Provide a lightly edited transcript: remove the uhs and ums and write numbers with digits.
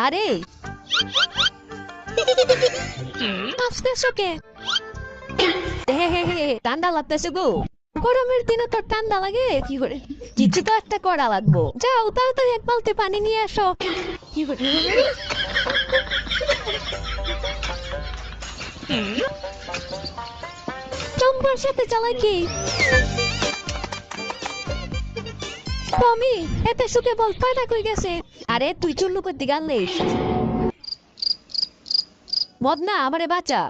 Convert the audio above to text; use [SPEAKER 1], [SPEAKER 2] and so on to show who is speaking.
[SPEAKER 1] আরে হাসতেছো কে? ঠান্ডা লাগতেছে গো। গরমের দিনে তো ঠান্ডা লাগে কি করে? কিছু তো একটা করা লাগবো। যাও তাড়াতাড়ি এক বালতি পানি নিয়ে আসো। কি করে? চম্পার সাথে চালাই কি? টমি, এতে শুকে বল পায়টা কই গেছে? আরে তুই চুল্লু করতে গেলে মদনা আমারে বাঁচা।